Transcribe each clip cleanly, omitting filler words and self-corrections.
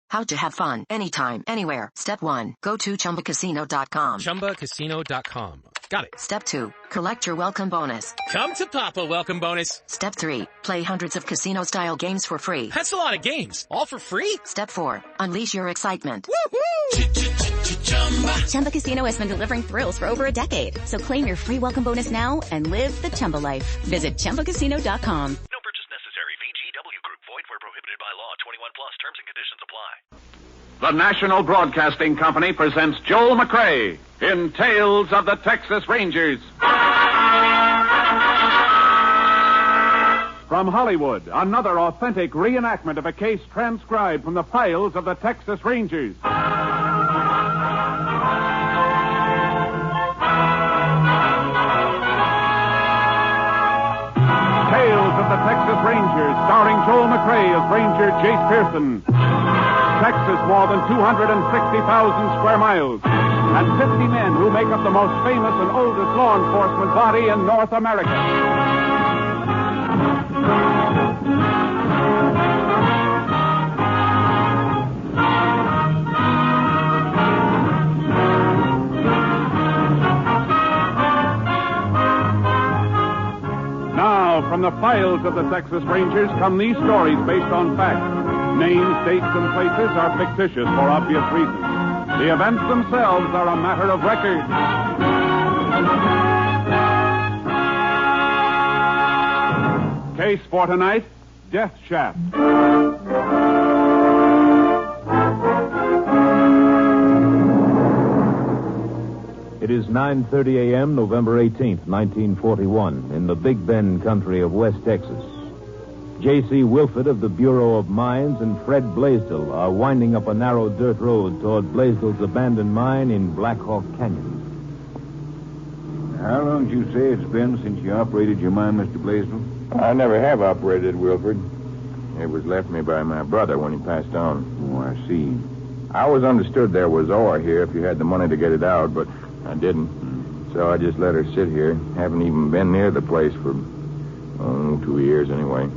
How to have fun anytime, anywhere. Step 1. Go to ChumbaCasino.com. ChumbaCasino.com. Got it. Step 2. Collect your welcome bonus. Come to Papa welcome bonus. Step 3. Play hundreds of casino-style games for free. That's a lot of games. All for free? Step 4. Unleash your excitement. Woohoo! Chumba Casino has been delivering thrills for over a decade. So claim your free welcome bonus now and live the Chumba life. Visit ChumbaCasino.com. No purchase necessary. VGW Group. Void where prohibited by law. 21 plus. Terms and conditions apply. The National Broadcasting Company presents Joel McRae in Tales of the Texas Rangers. From Hollywood, another authentic reenactment of a case transcribed from the files of the Texas Rangers. Tales of the Texas Rangers, starring Joel McRae as Ranger Jace Pearson. Texas, more than 260,000 square miles, and 50 men who make up the most famous and oldest law enforcement body in North America. Now, from the files of the Texas Rangers come these stories based on facts. Names, dates, and places are fictitious for obvious reasons. The events themselves are a matter of record. Case for tonight, Death Shaft. It is 9:30 a.m., November 18th, 1941, in the Big Bend country of West Texas. J.C. Wilford of the Bureau of Mines and Fred Blaisdell are winding up a narrow dirt road toward Blaisdell's abandoned mine in Black Hawk Canyon. How long did you say it's been since you operated your mine, Mr. Blaisdell? I never have operated, Wilford. It was left me by my brother when he passed on. Oh, I see. I always understood there was ore here if you had the money to get it out, but I didn't. So I just let her sit here. Haven't even been near the place for, 2 years anyway.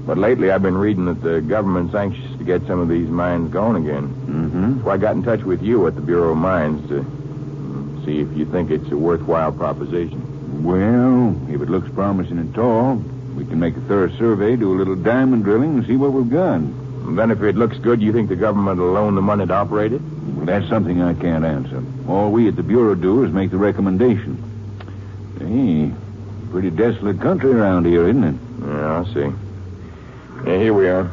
But lately I've been reading that the government's anxious to get some of these mines going again. Mm-hmm. So I got in touch with you at the Bureau of Mines to see if you think it's a worthwhile proposition. Well, if it looks promising at all, we can make a thorough survey, do a little diamond drilling, and see what we've got. And then if it looks good, you think the government will loan the money to operate it? Well, that's something I can't answer. All we at the Bureau do is make the recommendation. Hey, pretty desolate country around here, isn't it? Yeah, I see. Yeah, here we are.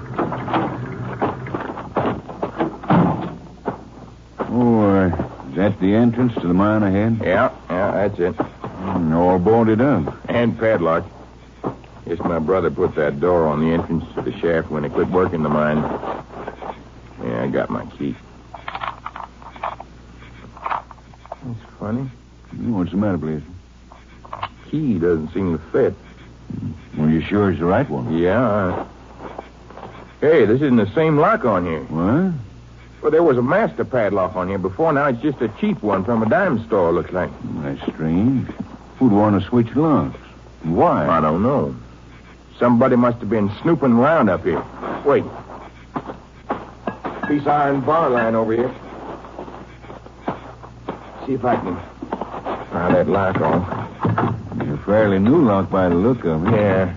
Oh, is that the entrance to the mine ahead? Yeah, that's it. All boarded up. And padlocked. Guess my brother put that door on the entrance to the shaft when he quit working the mine. Yeah, I got my key. That's funny. What's the matter, Blaze? Key doesn't seem to fit. Well, you sure it's the right one? Yeah. Hey, this isn't the same lock on here. What? Well, there was a master padlock on here before. Now it's just a cheap one from a dime store, looks like. That's strange. Who'd want to switch locks? Why? I don't know. Somebody must have been snooping around up here. Wait. Piece of iron bar line over here. See if I can pry that lock off. It's a fairly new lock by the look of it. Yeah.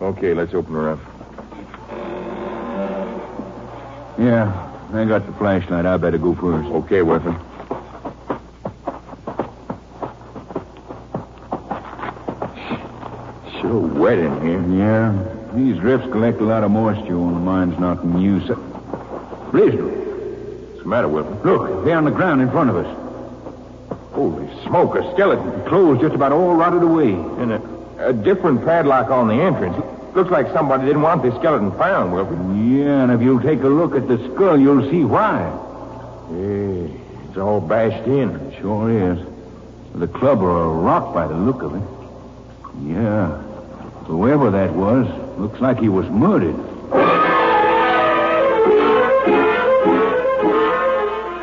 Okay, let's open her up. Yeah, I got the flashlight. I better go first. Okay, Wilford. Sure wet in here. Yeah, these drifts collect a lot of moisture when the mine's not in use. Blaisdell. What's the matter, Wilford? Look, there on the ground in front of us. Holy smoke, a skeleton. The clothes just about all rotted away. And a different padlock on the entrance. Looks like somebody didn't want the skeleton found, Wilford. Yeah, and if you'll take a look at the skull, you'll see why. Hey, it's all bashed in. It sure is. The club or a rock by the look of it. Yeah. Whoever that was, looks like he was murdered.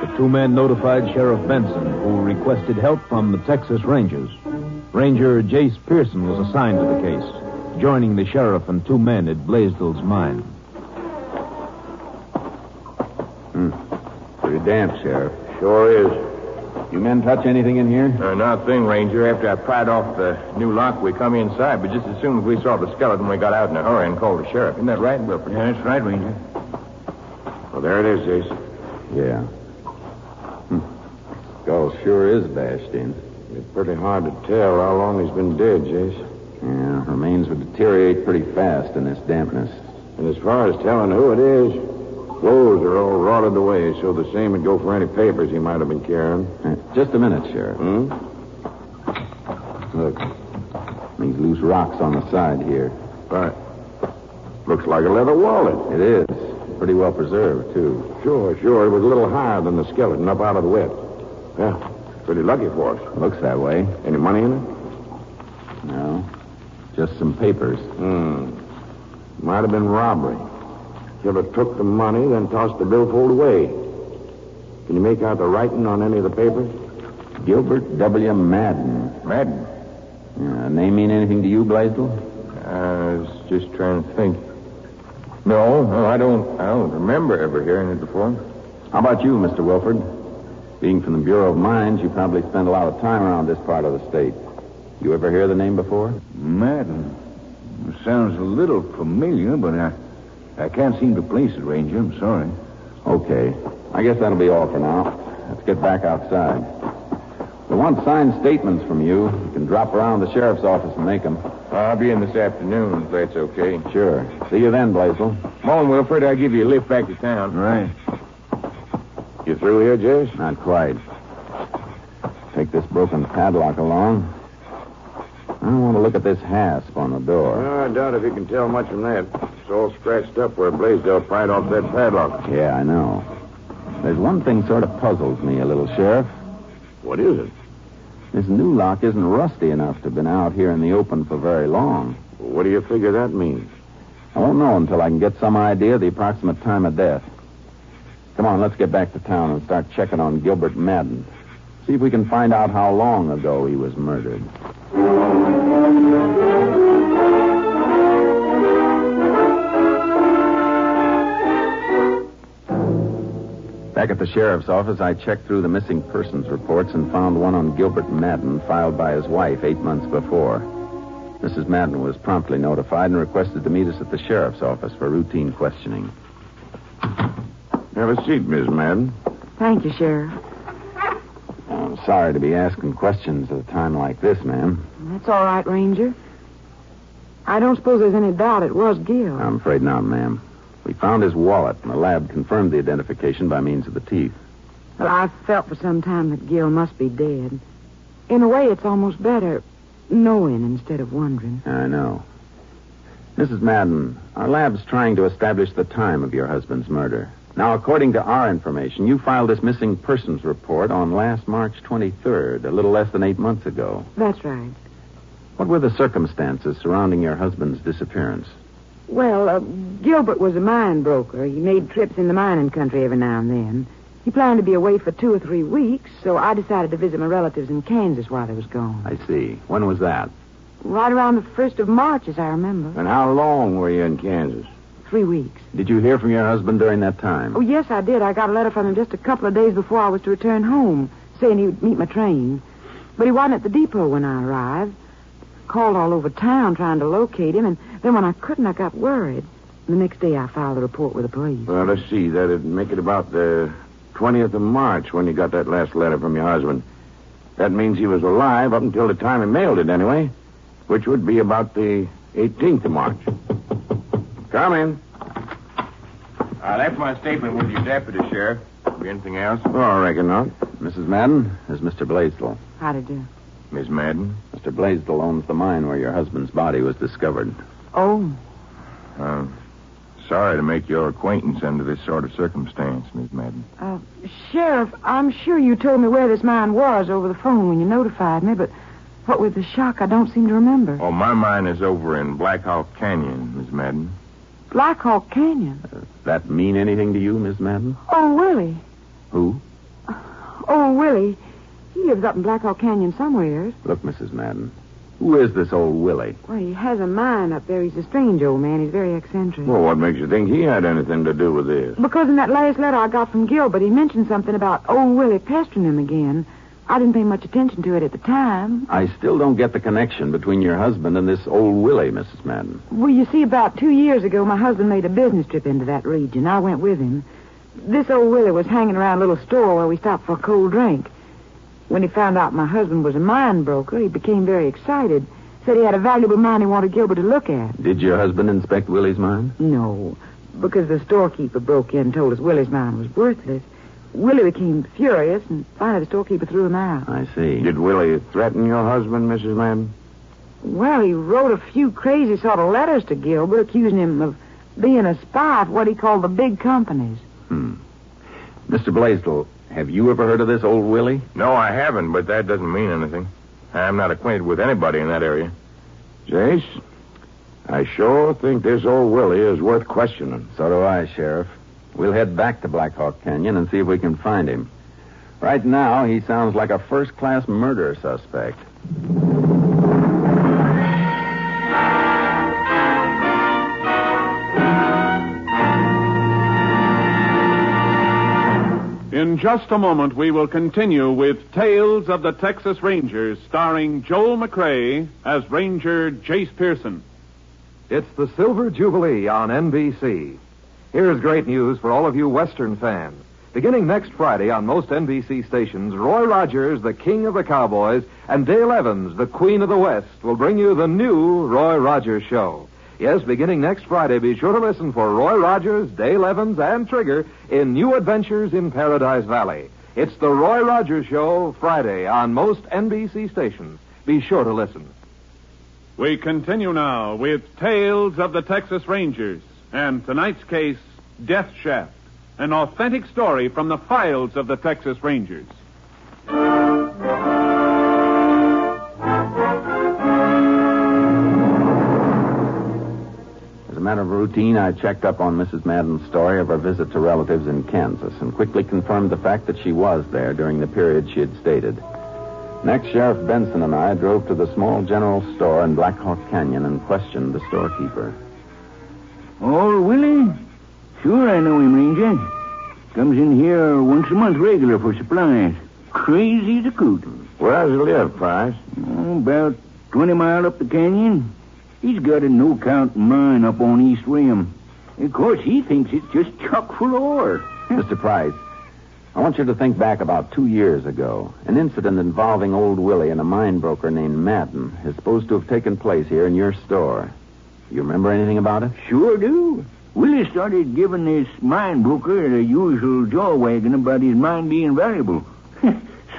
The two men notified Sheriff Benson, who requested help from the Texas Rangers. Ranger Jace Pearson was assigned to the case. joining the sheriff and two men at Blaisdell's mine. Pretty damp, Sheriff. Sure is. You men touch anything in here? Not a thing, Ranger. After I pried off the new lock, we come inside, but just as soon as we saw the skeleton, we got out in a hurry and called the sheriff. Isn't that right, Wilford? Yeah, that's right, Ranger. Well, there it is, Jace. Yeah. Skull sure is bashed in. It's pretty hard to tell how long he's been dead, Jace. Yeah, remains would deteriorate pretty fast in this dampness. And as far as telling who it is, clothes are all rotted away, so the same would go for any papers he might have been carrying. Just a minute, Sheriff. Look. These loose rocks on the side here. Right. Looks like a leather wallet. It is. Pretty well preserved, too. Sure. It was a little higher than the skeleton, up out of the wet. Yeah, pretty lucky for us. Looks that way. Any money in it? No. Just some papers. Might have been robbery. Killer took the money, then tossed the billfold away. Can you make out the writing on any of the papers? Gilbert W. Madden. Madden? Name mean anything to you, Blaisdell? I was just trying to think. No, I don't remember ever hearing it before. How about you, Mr. Wilford? Being from the Bureau of Mines, you probably spend a lot of time around this part of the state. You ever hear the name before? Madden. Sounds a little familiar, but I can't seem to place it, Ranger. I'm sorry. Okay. I guess that'll be all for now. Let's get back outside. We want signed statements from you. You can drop around the sheriff's office and make them. I'll be in this afternoon, if that's okay. Sure. See you then, Blaisdell. Come on, Wilfred. I'll give you a lift back to town. Right. You through here, Jace? Not quite. Take this broken padlock along. I want to look at this hasp on the door. I doubt if you can tell much from that. It's all scratched up where Blaisdell pried off that padlock. Yeah, I know. There's one thing sort of puzzles me a little, Sheriff. What is it? This new lock isn't rusty enough to have been out here in the open for very long. What do you figure that means? I won't know until I can get some idea of the approximate time of death. Come on, let's get back to town and start checking on Gilbert Madden. See if we can find out how long ago he was murdered. Back at the sheriff's office, I checked through the missing persons reports and found one on Gilbert Madden filed by his wife 8 months before. Mrs. Madden was promptly notified and requested to meet us at the sheriff's office for routine questioning. Have a seat, Miss Madden. Thank you, Sheriff. I'm sorry to be asking questions at a time like this, ma'am. That's all right, Ranger. I don't suppose there's any doubt it was Gil. I'm afraid not, ma'am. We found his wallet, and the lab confirmed the identification by means of the teeth. Well, I've felt for some time that Gil must be dead. In a way, it's almost better knowing instead of wondering. I know. Mrs. Madden, our lab's trying to establish the time of your husband's murder. Now, according to our information, you filed this missing persons report on last March 23rd, a little less than 8 months ago. That's right. What were the circumstances surrounding your husband's disappearance? Well, Gilbert was a mine broker. He made trips in the mining country every now and then. He planned to be away for 2 or 3 weeks, so I decided to visit my relatives in Kansas while he was gone. I see. When was that? Right around the 1st of March, as I remember. And how long were you in Kansas? 3 weeks. Did you hear from your husband during that time? Oh, yes, I did. I got a letter from him just a couple of days before I was to return home, saying he would meet my train. But he wasn't at the depot when I arrived. Called all over town trying to locate him, and then when I couldn't, I got worried. The next day, I filed a report with the police. Well, let's see. That'd make it about the 20th of March when you got that last letter from your husband. That means he was alive up until the time he mailed it, anyway, which would be about the 18th of March. Come in. I left my statement with your deputy, Sheriff. Be anything else? Oh, I reckon not. Mrs. Madden, this is Mr. Blaisdell. How'd I do? Miss Madden? Mr. Blaisdell owns the mine where your husband's body was discovered. Oh. Sorry to make your acquaintance under this sort of circumstance, Miss Madden. Sheriff, I'm sure you told me where this mine was over the phone when you notified me, but what with the shock, I don't seem to remember. Oh, my mine is over in Black Hawk Canyon, Miss Madden. Black Hawk Canyon? That mean anything to you, Miss Madden? Oh, Willie. Who? Oh, Willie. He lives up in Black Hawk Canyon somewhere. Look, Mrs. Madden, Who is this old Willie? Well, he has a mine up there. He's a strange old man. He's very eccentric. Well, what makes you think he had anything to do with this? Because in that last letter I got from Gilbert, he mentioned something about old Willie pestering him again. I didn't pay much attention to it at the time. I still don't get the connection between your husband and this old Willie, Mrs. Madden. Well, you see, about 2 years ago, my husband made a business trip into that region. I went with him. This old Willie was hanging around a little store where we stopped for a cold drink. When he found out my husband was a mine broker, he became very excited. Said he had a valuable mine he wanted Gilbert to look at. Did your husband inspect Willie's mine? No, because the storekeeper broke in and told us Willie's mine was worthless. Willie became furious, and finally the storekeeper threw him out. I see. Did Willie threaten your husband, Mrs. Madden? Well, he wrote a few crazy sort of letters to Gilbert, accusing him of being a spy for what he called the big companies. Mr. Blaisdell, have you ever heard of this old Willie? No, I haven't, but that doesn't mean anything. I'm not acquainted with anybody in that area. Jace, I sure think this old Willie is worth questioning. So do I, Sheriff. We'll head back to Black Hawk Canyon and see if we can find him. Right now, he sounds like a first-class murder suspect. In just a moment, we will continue with Tales of the Texas Rangers, starring Joel McCrea as Ranger Jace Pearson. It's the Silver Jubilee on NBC. Here's great news for all of you Western fans. Beginning next Friday on most NBC stations, Roy Rogers, the King of the Cowboys, and Dale Evans, the Queen of the West, will bring you the new Roy Rogers Show. Yes, beginning next Friday, be sure to listen for Roy Rogers, Dale Evans, and Trigger in New Adventures in Paradise Valley. It's the Roy Rogers Show, Friday, on most NBC stations. Be sure to listen. We continue now with Tales of the Texas Rangers, and tonight's case, Death Shaft, an authentic story from the files of the Texas Rangers. As a matter of routine, I checked up on Mrs. Madden's story of her visit to relatives in Kansas and quickly confirmed the fact that she was there during the period she had stated. Next, Sheriff Benson and I drove to the small general store in Black Hawk Canyon and questioned the storekeeper. Old Willie? Sure, I know him, Ranger. Comes in here once a month regular for supplies. Crazy as a coot. Where does he live, Price? About 20 miles up the canyon. He's got a no-count mine up on East Rim. Of course, he thinks it's just chock full of ore. Mr. Price, I want you to think back about 2 years ago. An incident involving old Willie and a mine broker named Madden is supposed to have taken place here in your store. You remember anything about it? Sure do. Willie started giving this mine broker the usual jaw wagging about his mine being valuable.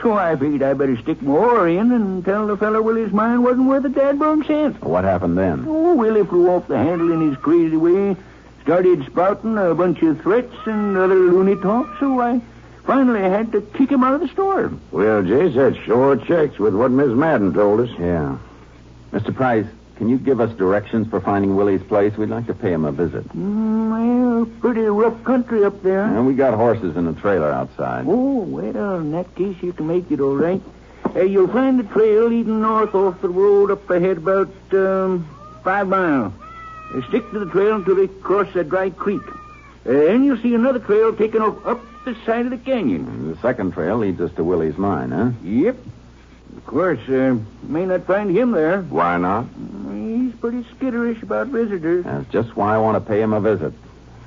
So I figured I better stick my oar in and tell the fella Willie's mine wasn't worth a dadburn cent. What happened then? Oh, Willie flew off the handle in his crazy way, started spouting a bunch of threats and other loony talk, so I finally had to kick him out of the store. Well, Jace, that sure checks with what Miss Madden told us. Yeah. Mr. Price, can you give us directions for finding Willie's place? We'd like to pay him a visit. Well, pretty rough country up there. And we got horses in a trailer outside. Oh, well, in that case, you can make it all right. You'll find the trail leading north off the road up ahead about 5 miles. Stick to the trail until they cross a dry creek. Then you'll see another trail taking off up the side of the canyon. And the second trail leads us to Willie's mine, huh? Yep. Of course, may not find him there. Why not? He's pretty skitterish about visitors. That's just why I want to pay him a visit.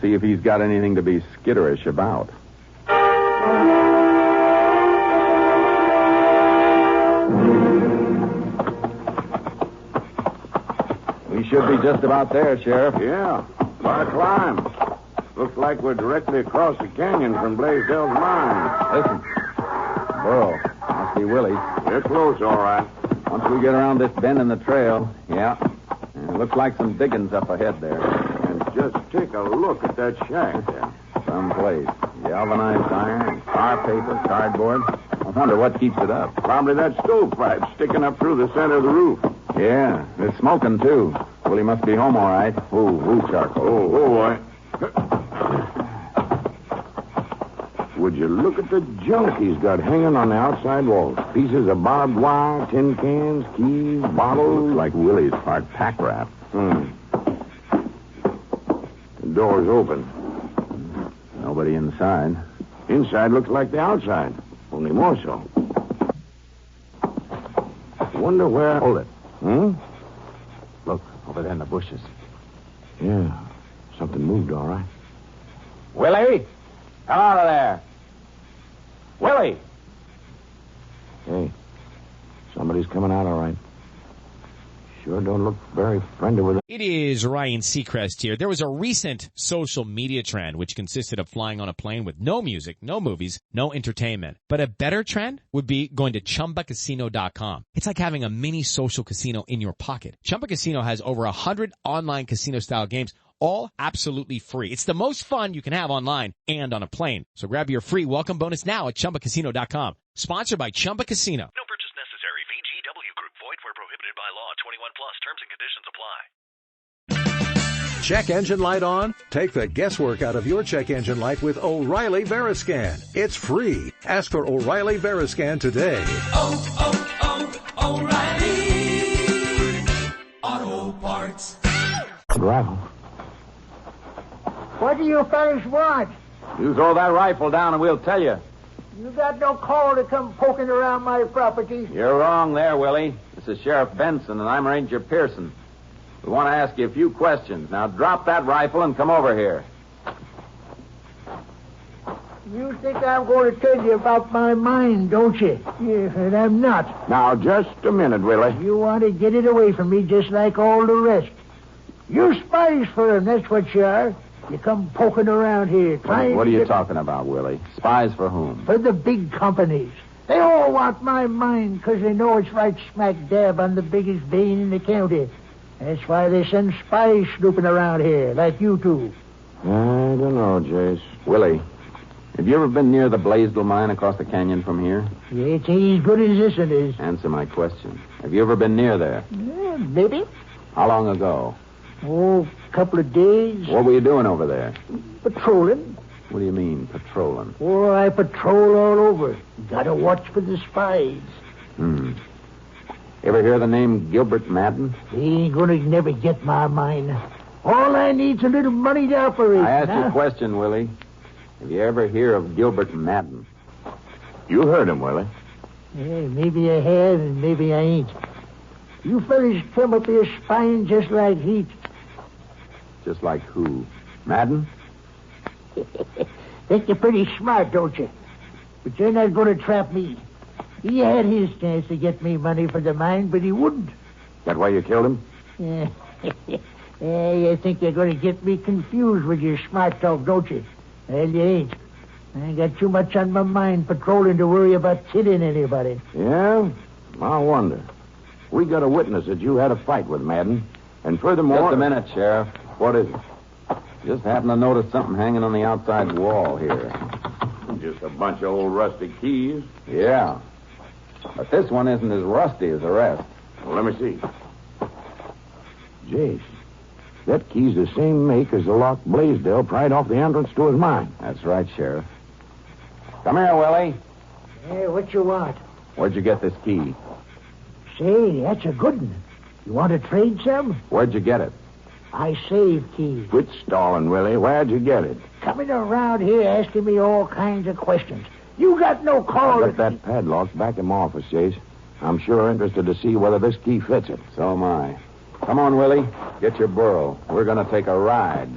See if he's got anything to be skitterish about. We should be just about there, Sheriff. Yeah. What a climb. Looks like we're directly across the canyon from Blaisdell's mine. Listen. Burro. Must be Willie's. They're close, all right. Once we get around this bend in the trail, yeah. It looks like some diggings up ahead there. And just take a look at that shack there. Someplace. Galvanized iron, tar paper, cardboard. I wonder what keeps it up. Probably that stovepipe sticking up through the center of the roof. Yeah, it's smoking, too. Willie must be home all right. Ooh, charcoal. Oh, boy. Would you look at the junk he's got hanging on the outside walls. Pieces of barbed wire, tin cans, keys, bottles. Looks like Willie's part pack rat. The door's open. Nobody inside. Inside looks like the outside, only more so. Wonder where... Hold it. Hmm? Look, over there in the bushes. Yeah, something moved, all right. Willie! Come out of there! Willie! Hey, somebody's coming out all right. Sure don't look very friendly with it. It is Ryan Seacrest here. There was a recent social media trend which consisted of flying on a plane with no music, no movies, no entertainment. But a better trend would be going to ChumbaCasino.com. It's like having a mini social casino in your pocket. Chumba Casino has over 100 online casino-style games, all absolutely free. It's the most fun you can have online and on a plane. So grab your free welcome bonus now at ChumbaCasino.com. Sponsored by Chumba Casino. No purchase necessary. VGW Group. Void where prohibited by law. 21 plus. Terms and conditions apply. Check engine light on? Take the guesswork out of your check engine light with O'Reilly Veriscan. It's free. Ask for O'Reilly Veriscan today. O'Reilly Auto Parts. Rifle. What do you fellas want? You throw that rifle down and we'll tell you. You got no call to come poking around my property. You're wrong there, Willie. This is Sheriff Benson, and I'm Ranger Pearson. We want to ask you a few questions. Now, drop that rifle and come over here. You think I'm going to tell you about my mine, don't you? Yes, and I'm not. Now, just a minute, Willie. You want to get it away from me just like all the rest. You're spies for him, that's what you are. You come poking around here trying What are to you get... talking about, Willie? Spies for whom? For the big companies. They all want my mine because they know it's right smack dab on the biggest vein in the county. That's why they send spies snooping around here, like you two. I don't know, Jace. Willie, have you ever been near the Blaisdell mine across the canyon from here? Yeah, it ain't as good as this one is. Answer my question. Have you ever been near there? Yeah, maybe. How long ago? Oh, a couple of days. What were you doing over there? Patrolling. What do you mean, patrolling? Oh, I patrol all over. Gotta watch for the spies. Ever hear the name Gilbert Madden? He ain't gonna never get my mine. All I need's a little money to operate. I asked you a question, Willie. Have you ever hear of Gilbert Madden? You heard him, Willie. Yeah, maybe I have and maybe I ain't. You fellas come up here spying just like heat. Just like who? Madden? Think you're pretty smart, don't you? But you're not going to trap me. He had his chance to get me money for the mine, but he wouldn't. That why you killed him? Yeah. You think you're going to get me confused with your smart talk, don't you? Well, you ain't. I ain't got too much on my mind patrolling to worry about killing anybody. Yeah? I wonder. We got a witness that you had a fight with Madden. And furthermore... Just a minute, Sheriff. What is it? Just happened to notice something hanging on the outside wall here. Just a bunch of old rusty keys. Yeah. But this one isn't as rusty as the rest. Well, let me see. Jace, that key's the same make as the lock Blaisdell pried off the entrance to his mine. That's right, Sheriff. Come here, Willie. Hey, what you want? Where'd you get this key? Say, that's a good one. You want to trade some? Where'd you get it? I saved keys. Quit stalling, Willie. Where'd you get it? Coming around here asking me all kinds of questions. You got no call Got that padlock back in my office, Jace. I'm sure interested to see whether this key fits it. So am I. Come on, Willie. Get your burro. We're going to take a ride.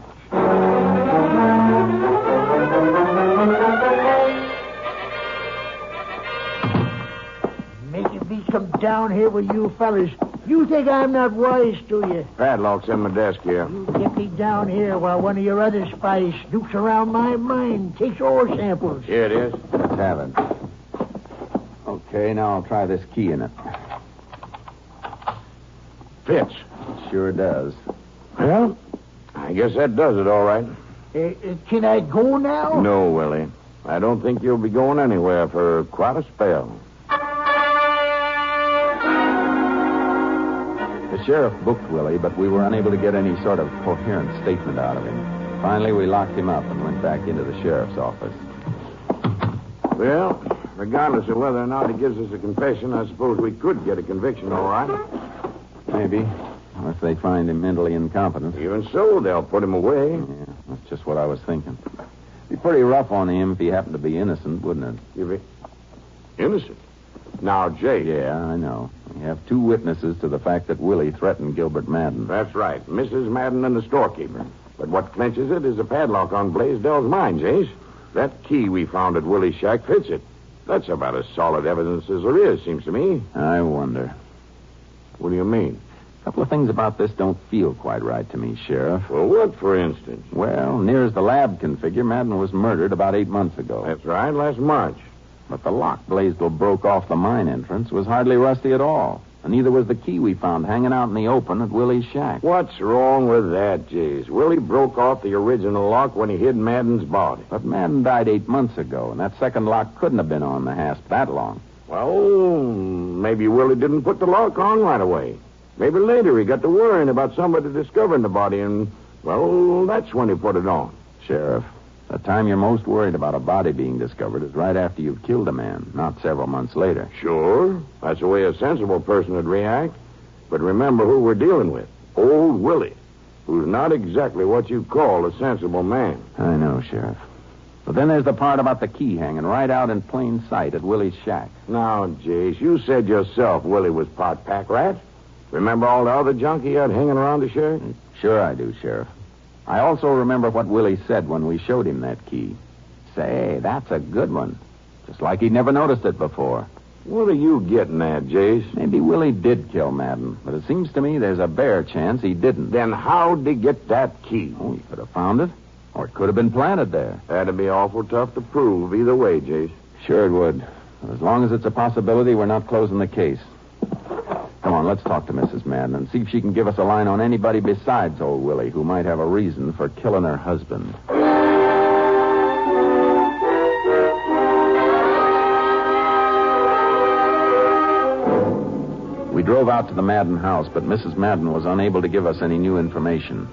Making me come down here with you fellas. You think I'm not wise, do you? Padlock's in my desk here. You get me down here while one of your other spies snoops around my mine, takes ore samples. Here it is. Let's have it. Okay, now I'll try this key in it. Fits. It sure does. Well, I guess that does it all right. Can I go now? No, Willie. I don't think you'll be going anywhere for quite a spell. The sheriff booked Willie, but we were unable to get any sort of coherent statement out of him. Finally, we locked him up and went back into the sheriff's office. Well, regardless of whether or not he gives us a confession, I suppose we could get a conviction, all right. Maybe. If they find him mentally incompetent. Even so, they'll put him away. Yeah, that's just what I was thinking. Be pretty rough on him if he happened to be innocent, wouldn't it? You be innocent? Now, Jay. Yeah, I know. We have two witnesses to the fact that Willie threatened Gilbert Madden. That's right. Mrs. Madden and the storekeeper. But what clinches it is a padlock on Blaisdell's mind, Jace. That key we found at Willie's shack fits it. That's about as solid evidence as there is, seems to me. I wonder. What do you mean? A couple of things about this don't feel quite right to me, Sheriff. Well, what, for instance? Well, near as the lab can figure, Madden was murdered about 8 months ago. That's right, last March. But the lock Blaisdell broke off the mine entrance was hardly rusty at all. And neither was the key we found hanging out in the open at Willie's shack. What's wrong with that, Jace? Willie broke off the original lock when he hid Madden's body. But Madden died 8 months ago, and that second lock couldn't have been on the hasp that long. Well, maybe Willie didn't put the lock on right away. Maybe later he got to worrying about somebody discovering the body, and, well, that's when he put it on. Sheriff, the time you're most worried about a body being discovered is right after you've killed a man, not several months later. Sure. That's the way a sensible person would react. But remember who we're dealing with. Old Willie, who's not exactly what you call a sensible man. I know, Sheriff. But then there's the part about the key hanging right out in plain sight at Willie's shack. Now, Jace, you said yourself Willie was part pack rat. Remember all the other junk he had hanging around the shack? Sure I do, Sheriff. I also remember what Willie said when we showed him that key. Say, that's a good one. Just like he'd never noticed it before. What are you getting at, Jace? Maybe Willie did kill Madden, but it seems to me there's a bare chance he didn't. Then how'd he get that key? Oh, he could have found it, or it could have been planted there. That'd be awful tough to prove either way, Jace. Sure it would. But as long as it's a possibility, we're not closing the case. Come on, let's talk to Mrs. Madden and see if she can give us a line on anybody besides old Willie who might have a reason for killing her husband. We drove out to the Madden house, but Mrs. Madden was unable to give us any new information.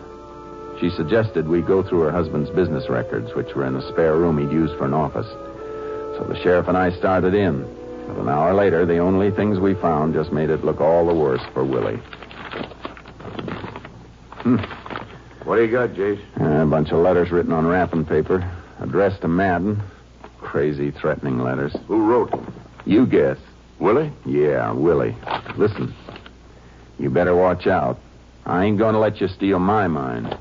She suggested we go through her husband's business records, which were in a spare room he'd used for an office. So the sheriff and I started in. But an hour later, the only things we found just made it look all the worse for Willie. What do you got, Jace? A bunch of letters written on wrapping paper, addressed to Madden. Crazy, threatening letters. Who wrote them? You guess. Willie? Yeah, Willie. Listen, you better watch out. I ain't going to let you steal my mind.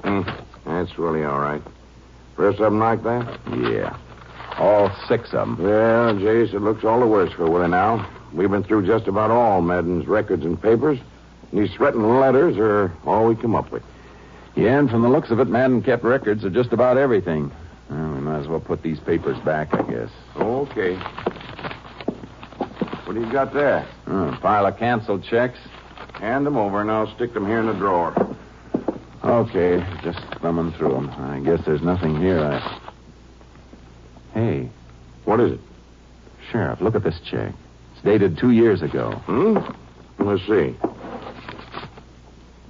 That's really all right. Rest of them like that? Yeah. All 6 of them. Yeah, Jace, it looks all the worse for Willie now. We've been through just about all Madden's records and papers. And these threatening letters are all we come up with. Yeah, and from the looks of it, Madden kept records of just about everything. Well, we might as well put these papers back, I guess. Okay. What do you got there? A pile of canceled checks. Hand them over, and I'll stick them here in the drawer. Okay, just thumbing through them. I guess there's nothing here. Hey. What is it? Sheriff, look at this check. It's dated 2 years ago. Let's see.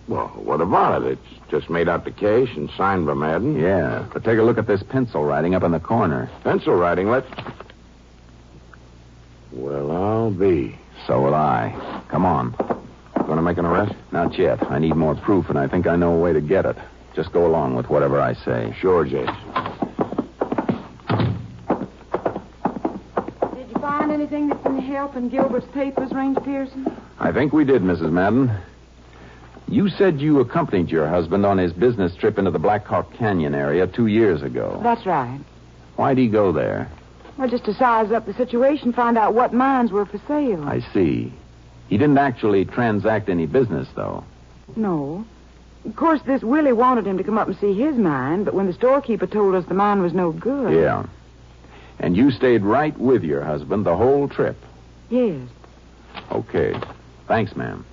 Well, what about it? It's just made out to cash and signed by Madden. Yeah, but take a look at this pencil writing up in the corner. Pencil writing? Well, I'll be. So will I. Come on. Going to make an arrest? Not yet. I need more proof, and I think I know a way to get it. Just go along with whatever I say. Sure, Jace. Did you find anything that's been helping Gilbert's papers, Ranger Pearson? I think we did, Mrs. Madden. You said you accompanied your husband on his business trip into the Black Hawk Canyon area 2 years ago. That's right. Why'd he go there? Well, just to size up the situation, find out what mines were for sale. I see. He didn't actually transact any business, though. No. Of course, this Willie wanted him to come up and see his mine, but when the storekeeper told us the mine was no good... Yeah. And you stayed right with your husband the whole trip? Yes. Okay. Thanks, ma'am.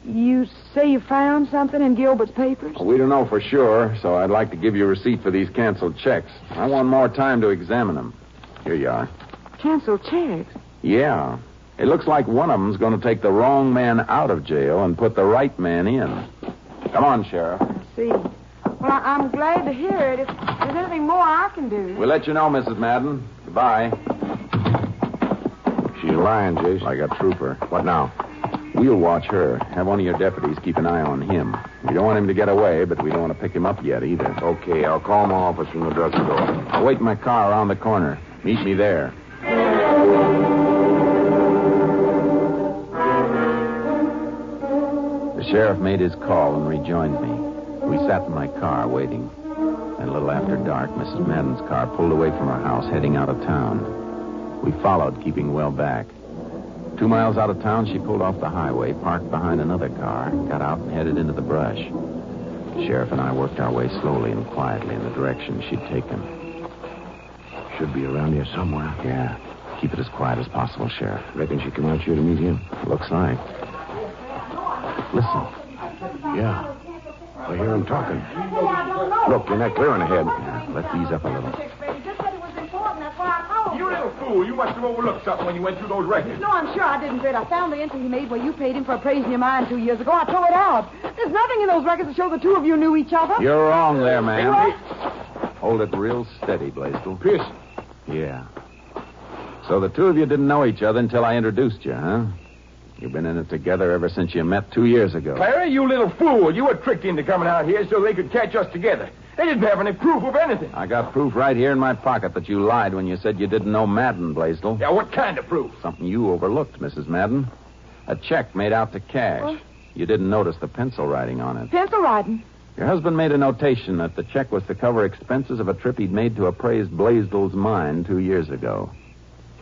You say you found something in Gilbert's papers? Well, we don't know for sure, so I'd like to give you a receipt for these canceled checks. I want more time to examine them. Here you are. Canceled checks? Yeah. It looks like one of them's going to take the wrong man out of jail and put the right man in. Come on, Sheriff. I see. Well, I'm glad to hear it. If there's anything more I can do... We'll let you know, Mrs. Madden. Goodbye. lying, Jace. Like a trooper. What now? We'll watch her. Have one of your deputies keep an eye on him. We don't want him to get away, but we don't want to pick him up yet either. Okay, I'll call my office from the drugstore. I'll wait in my car around the corner. Meet me there. The sheriff made his call and rejoined me. We sat in my car waiting. And a little after dark, Mrs. Madden's car pulled away from her house, heading out of town. We followed, keeping well back. 2 miles out of town, she pulled off the highway, parked behind another car, got out and headed into the brush. The sheriff and I worked our way slowly and quietly in the direction she'd taken. Should be around here somewhere. Yeah. Keep it as quiet as possible, Sheriff. Reckon she come out here to meet him? Looks like. Listen. Yeah. I hear him talking. Look, you're not clearing ahead. Yeah, let's ease up a little. You little fool. You must have overlooked something when you went through those records. No, I'm sure I didn't, Fred. I found the entry he made where you paid him for appraising your mine 2 years ago. I tore it out. There's nothing in those records to show the two of you knew each other. You're wrong there, ma'am. What? Hold it real steady, Blaisdell. Pearson. Yeah. So the two of you didn't know each other until I introduced you, huh? You've been in it together ever since you met 2 years ago. Clara, you little fool. You were tricked into coming out here so they could catch us together. They didn't have any proof of anything. I got proof right here in my pocket that you lied when you said you didn't know Madden, Blaisdell. Yeah, what kind of proof? Something you overlooked, Mrs. Madden. A check made out to cash. What? You didn't notice the pencil writing on it. Pencil writing? Your husband made a notation that the check was to cover expenses of a trip he'd made to appraise Blaisdell's mine 2 years ago.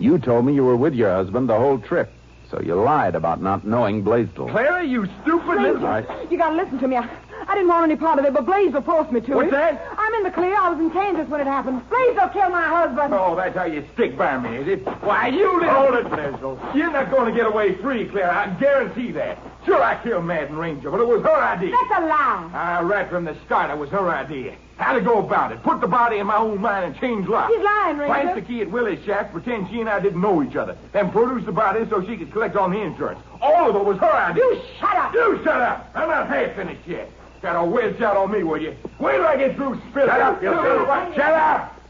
You told me you were with your husband the whole trip, so you lied about not knowing Blaisdell. Clara, you stupid little... Right. You gotta listen to me. I didn't want any part of it, but Blaisdell forced me to. What's it. that? I'm in the clear. I was in Kansas when it happened. Blaisdell killed my husband. Oh, that's how you stick by me, is it? Why, you little... Hold it, Blaisdell. You're not going to get away free, Clara. I guarantee that. Sure, I killed Madden Ranger, but it was her idea. That's a lie. Right from the start, it was her idea. How to go about it. Put the body in my own mine and change locks. He's lying, Ranger. Plant the key at Willie's shack, pretend she and I didn't know each other. Then produce the body so she could collect on the insurance. All of it was her idea. You shut up. You shut up. I'm not half finished yet. Got a wedge out on me, will you? Wait till I get through spilling. Shut up, you fool. Shut up.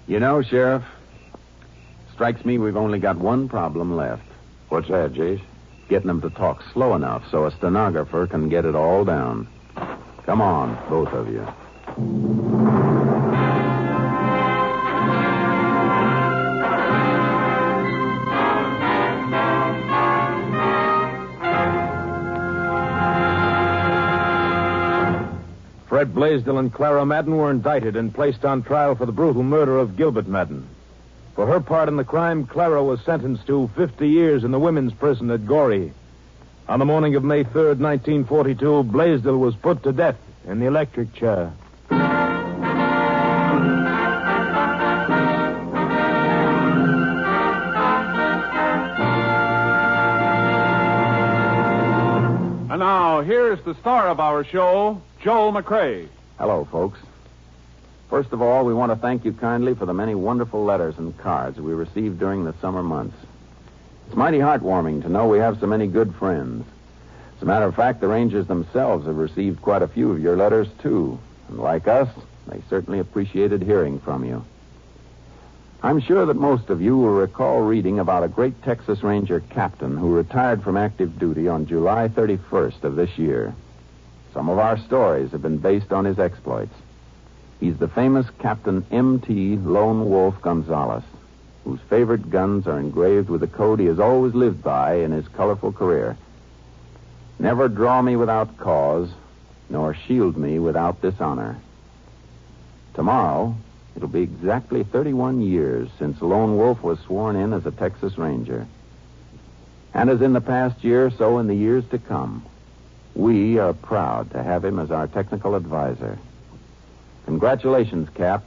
You know, Sheriff, strikes me we've only got one problem left. What's that, Jace? Getting them to talk slow enough so a stenographer can get it all down. Come on, both of you. Fred Blaisdell and Clara Madden were indicted and placed on trial for the brutal murder of Gilbert Madden. For her part in the crime, Clara was sentenced to 50 years in the women's prison at Goree. On the morning of May 3rd, 1942, Blaisdell was put to death in the electric chair. And now, here's the star of our show, Joel McCrea. Hello, folks. First of all, we want to thank you kindly for the many wonderful letters and cards we received during the summer months. It's mighty heartwarming to know we have so many good friends. As a matter of fact, the Rangers themselves have received quite a few of your letters, too. And like us, they certainly appreciated hearing from you. I'm sure that most of you will recall reading about a great Texas Ranger captain who retired from active duty on July 31st of this year. Some of our stories have been based on his exploits. He's the famous Captain M.T. Lone Wolf Gonzalez, whose favorite guns are engraved with the code he has always lived by in his colorful career. Never draw me without cause, nor shield me without dishonor. Tomorrow, it'll be exactly 31 years since Lone Wolf was sworn in as a Texas Ranger. And as in the past year, so in the years to come, we are proud to have him as our technical advisor. Congratulations, Cap.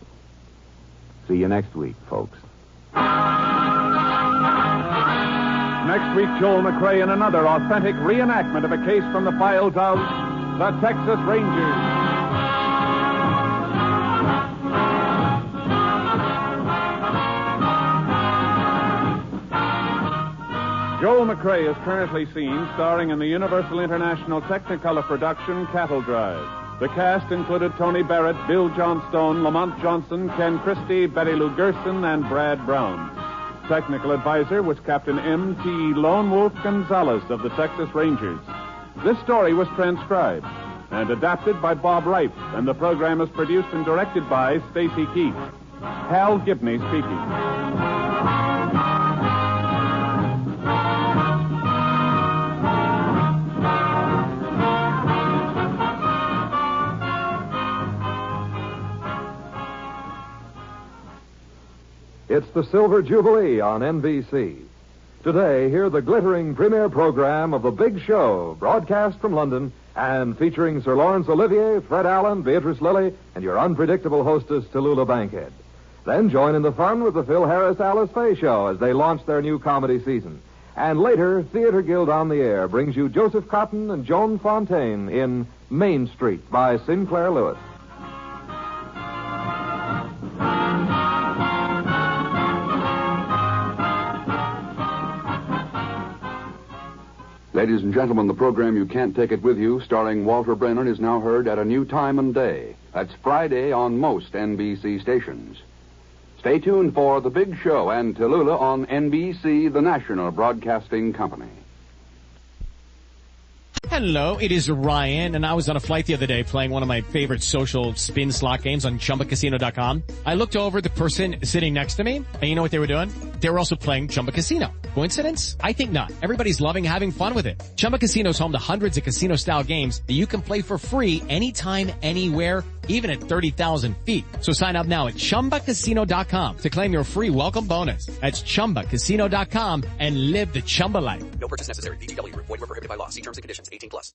See you next week, folks. Next week, Joel McCrea in another authentic reenactment of a case from the files of the Texas Rangers. Joel McCrea is currently seen starring in the Universal International Technicolor production Cattle Drive. The cast included Tony Barrett, Bill Johnstone, Lamont Johnson, Ken Christie, Betty Lou Gerson, and Brad Brown. Technical advisor was Captain M.T. Lone Wolf Gonzalez of the Texas Rangers. This story was transcribed and adapted by Bob Reif, and the program is produced and directed by Stacy Keith. Hal Gibney speaking. It's the Silver Jubilee on NBC. Today, hear the glittering premiere program of The Big Show, broadcast from London and featuring Sir Laurence Olivier, Fred Allen, Beatrice Lilly, and your unpredictable hostess, Tallulah Bankhead. Then join in the fun with the Phil Harris-Alice Faye Show as they launch their new comedy season. And later, Theater Guild on the Air brings you Joseph Cotton and Joan Fontaine in Main Street by Sinclair Lewis. Ladies and gentlemen, the program You Can't Take It With You, starring Walter Brennan, is now heard at a new time and day. That's Friday on most NBC stations. Stay tuned for The Big Show and Tallulah on NBC, the national broadcasting company. Hello, it is Ryan, and I was on a flight the other day playing one of my favorite social spin slot games on ChumbaCasino.com. I looked over at the person sitting next to me, and you know what they were doing? They were also playing Chumba Casino. Coincidence? I think not. Everybody's loving having fun with it. Chumba Casino is home to hundreds of casino-style games that you can play for free anytime, anywhere, even at 30,000 feet. So sign up now at ChumbaCasino.com to claim your free welcome bonus. That's ChumbaCasino.com and live the Chumba life. No purchase necessary. VGW. Void where prohibited by law. See terms and conditions. 18+.